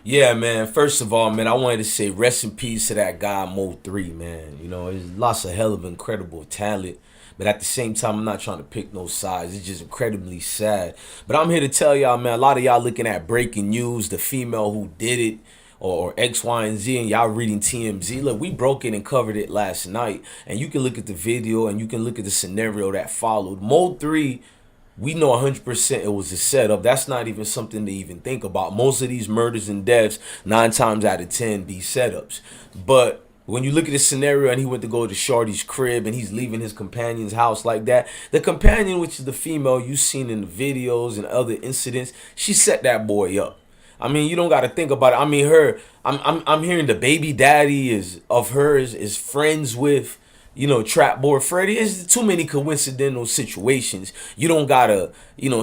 Yeah, man. First of all, man, I wanted to say rest in peace to that guy Mo3, man. You know, he's lost a hell of incredible talent. But at the same time, I'm not trying to pick no sides. It's just incredibly sad. But I'm here to tell y'all, man, a lot of y'all looking at breaking news, the female who did it, or X, Y, and Z, and y'all reading TMZ. Look, we broke it and covered it last night. And you can look at the video and you can look at the scenario that followed. Mo3, we know 100% it was a setup. That's not even something to even think about. Most of these murders and deaths, 9 times out of 10, be setups. But when you look at the scenario and he went to go to Shorty's crib and he's leaving his companion's house like that, the companion, which is the female you've seen in the videos and other incidents, she set that boy up. I mean, you don't got to think about it. I mean, I'm hearing the baby daddy is of hers is friends with, Trap Boy Freddy. It's too many coincidental situations. You don't gotta,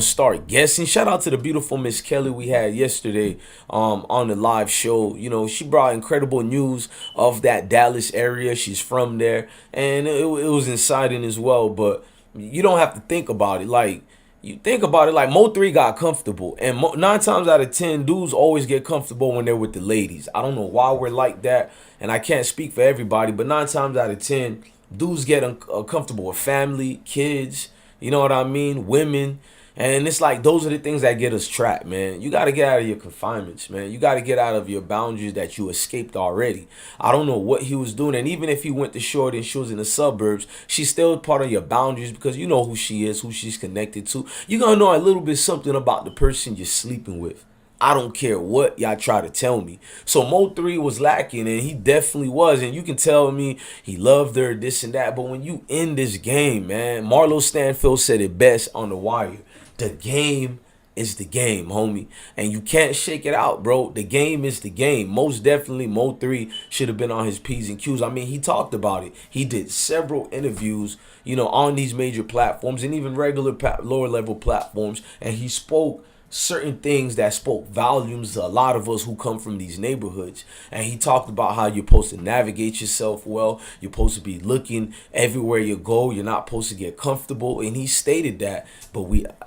start guessing. Shout out to the beautiful Miss Kelly we had yesterday on the live show. You know, she brought incredible news of that Dallas area. She's from there, and it was inciting as well. But you don't have to think about it like you think about it like Mo3 got comfortable, and 9 times out of 10, dudes always get comfortable when they're with the ladies. I don't know why we're like that, and I can't speak for everybody, but 9 times out of 10, dudes get uncomfortable with family, kids. You know what I mean? Women. And it's like those are the things that get us trapped, man. You got to get out of your confinements, man. You got to get out of your boundaries that you escaped already. I don't know what he was doing. And even if he went to Short and she was in the suburbs, she's still part of your boundaries because you know who she is, who she's connected to. You're going to know a little bit something about the person you're sleeping with. I don't care what y'all try to tell me. So Mo3 was lacking, and he definitely was. And you can tell me he loved her, this and that. But when you end this game, man, Marlo Stanfield said it best on The Wire. The game is the game, homie. And you can't shake it out, bro. The game is the game. Most definitely, Mo3 should have been on his P's and Q's. I mean, he talked about it. He did several interviews, on these major platforms and even regular lower level platforms. And he spoke certain things that spoke volumes to a lot of us who come from these neighborhoods. And he talked about how you're supposed to navigate yourself well. You're supposed to be looking everywhere you go. You're not supposed to get comfortable. And he stated that. But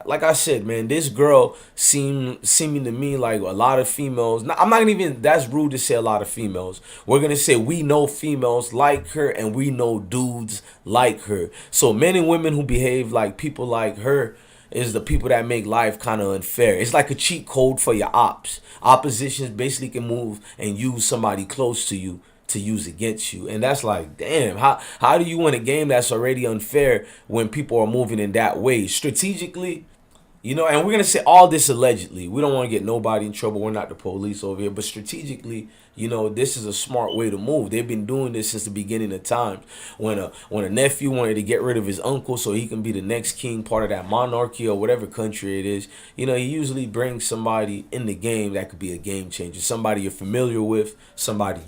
like I said, man, this girl seeming to me like a lot of females. I'm not even, that's rude to say a lot of females. We're going to say we know females like her and we know dudes like her. So men and women who behave like people like her is the people that make life kind of unfair. It's like a cheat code for your ops. Oppositions basically can move and use somebody close to you to use against you. And that's like, damn, how do you win a game that's already unfair when people are moving in that way? Strategically, and we're going to say all this allegedly. We don't want to get nobody in trouble. We're not the police over here. But strategically, this is a smart way to move. They've been doing this since the beginning of time. When a nephew wanted to get rid of his uncle so he can be the next king, part of that monarchy or whatever country it is, he usually brings somebody in the game that could be a game changer. Somebody you're familiar with, somebody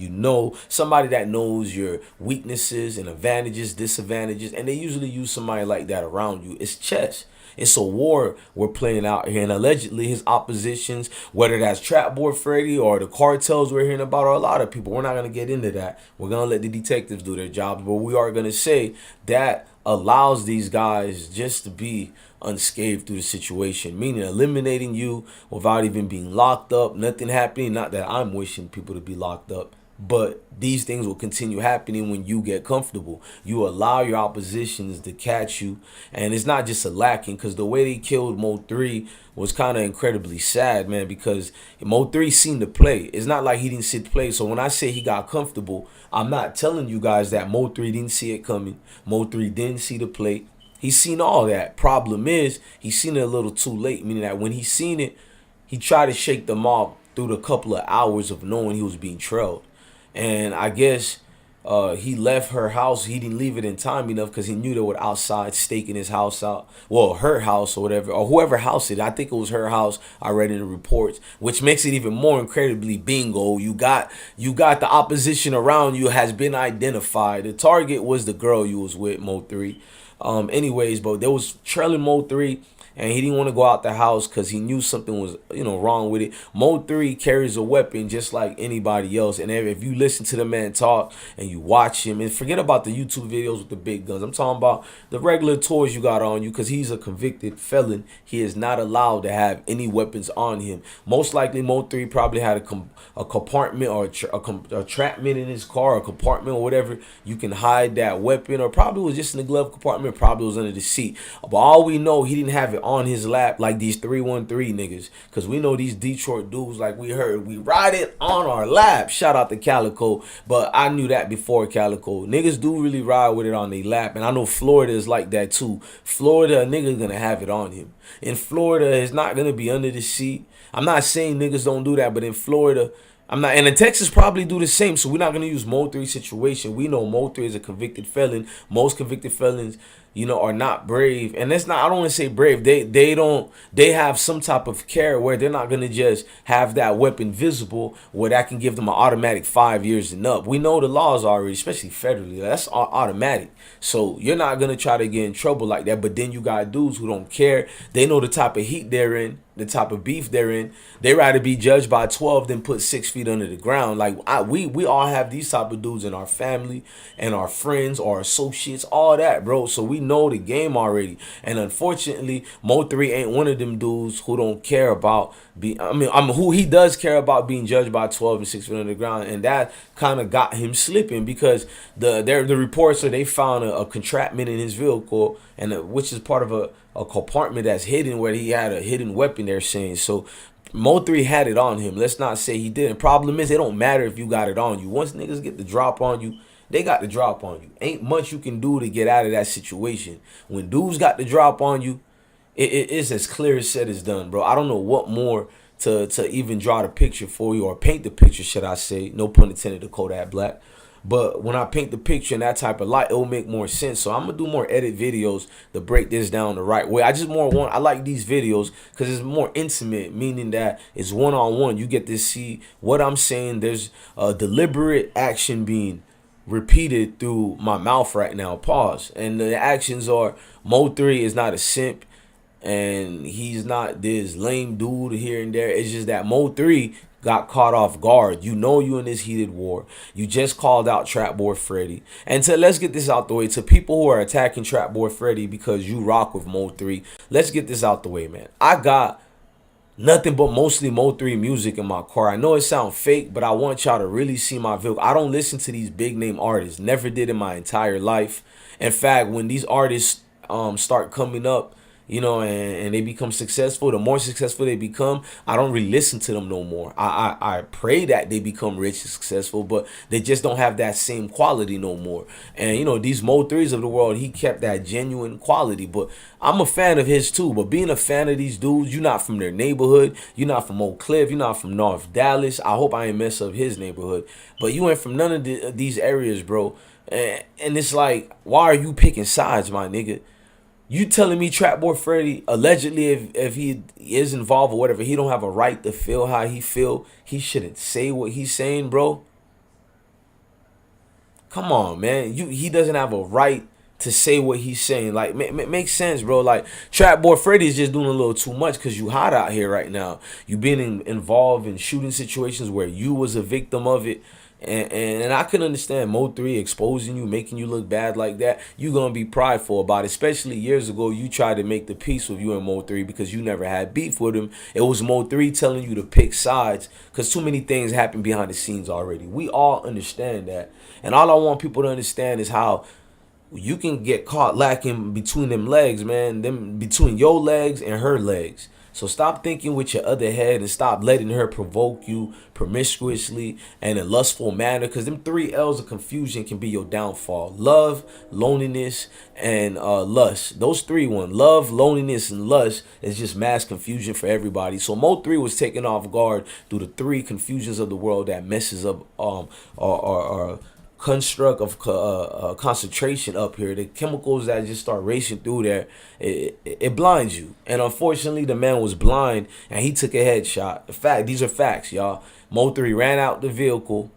somebody that knows your weaknesses and advantages, disadvantages. And they usually use somebody like that around you. It's chess. It's a war we're playing out here, and allegedly his oppositions, whether that's Trap Boy Freddy or the cartels we're hearing about, or a lot of people. We're not gonna get into that. We're gonna let the detectives do their jobs, but we are gonna say that allows these guys just to be unscathed through the situation, meaning eliminating you without even being locked up, nothing happening. Not that I'm wishing people to be locked up, but these things will continue happening when you get comfortable. You allow your oppositions to catch you. And it's not just a lacking, because the way they killed Mo3 was kind of incredibly sad, man, because Mo3 seen the play. It's not like he didn't see the play. So when I say he got comfortable, I'm not telling you guys that Mo3 didn't see it coming. Mo3 didn't see the play. He's seen all that. Problem is, he's seen it a little too late, meaning that when he seen it, he tried to shake them off through the couple of hours of knowing he was being trailed. And I guess he left her house. He didn't leave it in time enough because he knew they were outside staking his house out. Well, her house or whatever, or whoever house it. I think it was her house. I read in the reports, which makes it even more incredibly bingo. You got the opposition around you has been identified. The target was the girl you was with, Mo3. Anyways, but they was trailing Mo3. and he didn't want to go out the house because he knew something was, wrong with it. Mo3 carries a weapon just like anybody else, and if you listen to the man talk and you watch him, and forget about the YouTube videos with the big guns, I'm talking about the regular toys you got on you, because he's a convicted felon. He is not allowed to have any weapons on him. Most likely Mo3 probably had a compartment or a trapment in his car, a compartment or whatever you can hide that weapon, or probably was just in the glove compartment, probably was under the seat. But all we know, he didn't have it on his lap like these 313 niggas, because we know these Detroit dudes, like we heard, we ride it on our lap. Shout out to Calico, but I knew that before Calico. Niggas do really ride with it on their lap, and I know Florida is like that too. Florida, a nigga gonna have it on him. In Florida, it's not gonna be under the seat. I'm not saying niggas don't do that, but in Florida, I'm not, and in Texas probably do the same. So we're not gonna use Mo3 situation. We know Mo3 is a convicted felon. Most convicted felons, are not brave, and that's not. I don't want to say brave. They have some type of care where they're not gonna just have that weapon visible, where that can give them an automatic 5 years and up. We know the laws already, especially federally. That's automatic. So you're not gonna try to get in trouble like that. But then you got dudes who don't care. They know the type of heat they're in, the type of beef they're in. They rather be judged by 12 than put 6 feet under the ground. Like we all have these type of dudes in our family and our friends, our associates, all that, bro. So we know the game already. And unfortunately, Mo3 ain't one of them dudes who don't care about who he does care about being judged by 12 and 6 feet under the ground, and that kind of got him slipping, because the reports are they found a contraptment in his vehicle, and which is part of a compartment that's hidden, where he had a hidden weapon, they're saying. So Mo3 had it on him. Let's not say he didn't. Problem is, it don't matter if you got it on you. Once niggas get the drop on you, they got the drop on you. Ain't much you can do to get out of that situation. When dudes got the drop on you, it's as clear as said as done, bro. I don't know what more to even draw the picture for you, or paint the picture, should I say. No pun intended to Kodak Black. But when I paint the picture in that type of light, it will make more sense. So I'm gonna do more edit videos to break this down the right way. I like these videos because it's more intimate, meaning that it's one-on-one. You get to see what I'm saying. There's a deliberate action being repeated through my mouth right now. Pause. And the actions are, Mo3 is not a simp, and he's not this lame dude here and there. It's just that Mo3 got caught off guard. You in this heated war. You just called out Trap Boy Freddy. And let's get this out the way. To people who are attacking Trap Boy Freddy because you rock with Mo3, let's get this out the way, man. I got nothing but mostly Mo3 music in my car. I know it sounds fake, but I want y'all to really see my vehicle. I don't listen to these big name artists. Never did in my entire life. In fact, when these artists start coming up, and they become successful, the more successful they become, I don't really listen to them no more. I pray that they become rich and successful, but they just don't have that same quality no more. And these Mo3s of the world, he kept that genuine quality. But I'm a fan of his too. But being a fan of these dudes, you're not from their neighborhood, you're not from Oak Cliff, you're not from North Dallas. I hope I ain't mess up his neighborhood, but you ain't from none of these areas, bro. And it's like, why are you picking sides, my nigga? You telling me Trap Boy Freddy, allegedly, if he is involved or whatever, he don't have a right to feel how he feel? He shouldn't say what he's saying, bro? Come on, man. He doesn't have a right to say what he's saying. Like, makes sense, bro. Like, Trap Boy Freddy is just doing a little too much because you hot out here right now. You been involved in shooting situations where you was a victim of it. And I can understand Mo3 exposing you, making you look bad like that. You're going to be prideful about it. Especially years ago, you tried to make the peace with you and Mo3 because you never had beef with him. It was Mo3 telling you to pick sides because too many things happen behind the scenes already. We all understand that. And all I want people to understand is how you can get caught lacking between them legs, man. Between your legs and her legs. So stop thinking with your other head and stop letting her provoke you promiscuously and in a lustful manner, because them 3 L's of confusion can be your downfall. Love, loneliness, and lust. Those 3 love, loneliness, and lust is just mass confusion for everybody. So Mo3 was taken off guard through the 3 confusions of the world that messes up our construct of concentration up here. The chemicals that just start racing through there, it blinds you. And unfortunately, the man was blind and he took a headshot. These are facts, y'all. Mo3 ran out the vehicle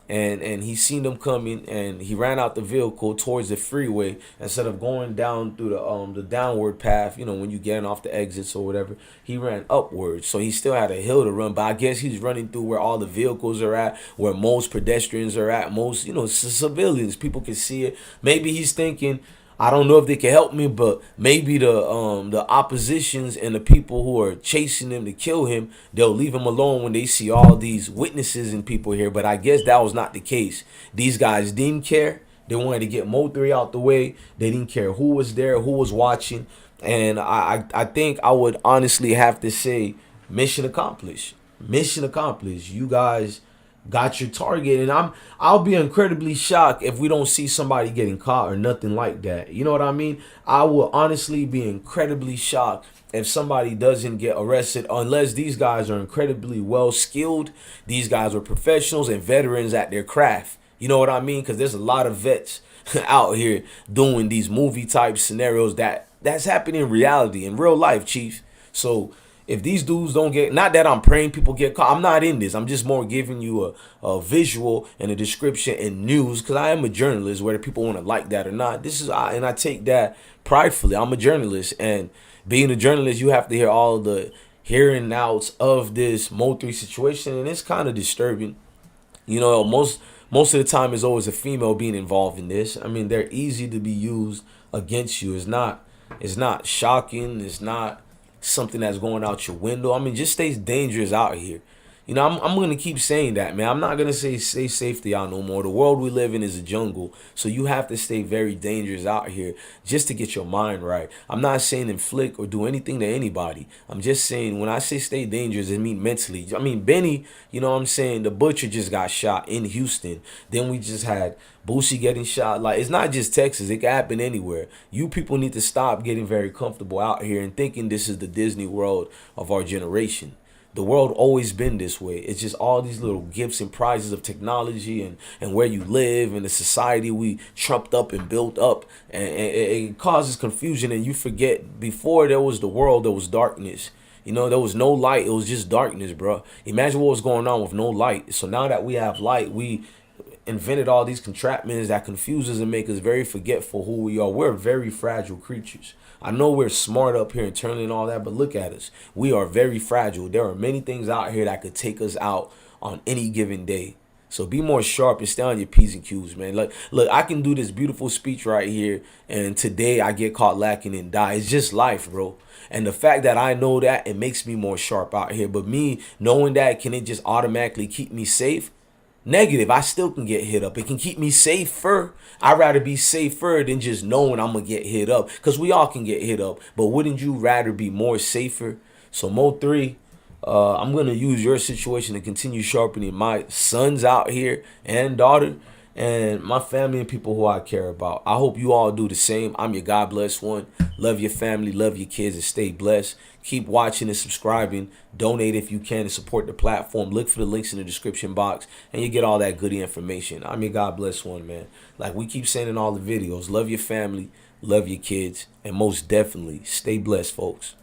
and he seen them coming, and he ran out the vehicle towards the freeway instead of going down through the downward path. You know, when you getting off the exits or whatever, he ran upwards. So he still had a hill to run, but I guess he's running through where all the vehicles are at, where most pedestrians are at, most civilians. People can see it. Maybe he's thinking, I don't know if they can help me, but maybe the oppositions and the people who are chasing him to kill him, they'll leave him alone when they see all these witnesses and people here. But I guess that was not the case. These guys didn't care. They wanted to get Mo3 out the way. They didn't care who was there, who was watching. And I think I would honestly have to say mission accomplished. Mission accomplished. You guys got your target, and I'll be incredibly shocked if we don't see somebody getting caught or nothing like that. You know what I mean? I will honestly be incredibly shocked if somebody doesn't get arrested, unless these guys are incredibly well skilled. These guys are professionals and veterans at their craft. You know what I mean? Because there's a lot of vets out here doing these movie type scenarios that's happening in reality, in real life, chief. So if these dudes don't get, not that I'm praying people get caught, I'm not in this. I'm just more giving you a visual and a description and news, because I am a journalist, whether people want to like that or not. And I take that pridefully. I'm a journalist, and being a journalist, you have to hear all the hearing outs of this Mo3 situation, and it's kind of disturbing. You know, most of the time it's always a female being involved in this. I mean, they're easy to be used against you. It's not shocking. It's not something that's going out your window. I mean, just stay dangerous out here. You know, I'm gonna keep saying that, man. I'm not gonna say stay safe to y'all no more. The world we live in is a jungle, so you have to stay very dangerous out here just to get your mind right. I'm not saying inflict or do anything to anybody. I'm just saying, when I say stay dangerous, it means mentally. I mean, Benny, you know what I'm saying, the butcher just got shot in Houston. Then we just had Boosie getting shot. Like, it's not just Texas. It can happen anywhere. You people need to stop getting very comfortable out here and thinking this is the Disney world of our generation. The world always been this way. It's just all these little gifts and prizes of technology and where you live and the society we trumped up and built up. And it causes confusion, and you forget before there was the world, there was darkness. You know, there was no light. It was just darkness, bro. Imagine what was going on with no light. So now that we have light, we invented all these contraptions that confuse us and make us very forgetful who we are. We're very fragile creatures. I know we're smart up here internally and all that, but look at us. We are very fragile. There are many things out here that could take us out on any given day. So be more sharp and stay on your P's and Q's, man. Look, I can do this beautiful speech right here, and today I get caught lacking and die. It's just life, bro. And the fact that I know that, it makes me more sharp out here. But me knowing that, can it just automatically keep me safe? Negative. I still can get hit up. It can keep me safer. I'd rather be safer than just knowing I'm gonna get hit up, because we all can get hit up. But wouldn't you rather be more safer? So Mo3, I'm gonna use your situation to continue sharpening my sons out here and daughter and my family and people who I care about. I hope you all do the same. I'm your God bless one. Love your family, love your kids, and stay blessed. Keep watching and subscribing. Donate if you can and support the platform. Look for the links in the description box, and you get all that goody information. I'm your God bless one, man. Like we keep saying in all the videos, love your family, love your kids, and most definitely stay blessed, folks.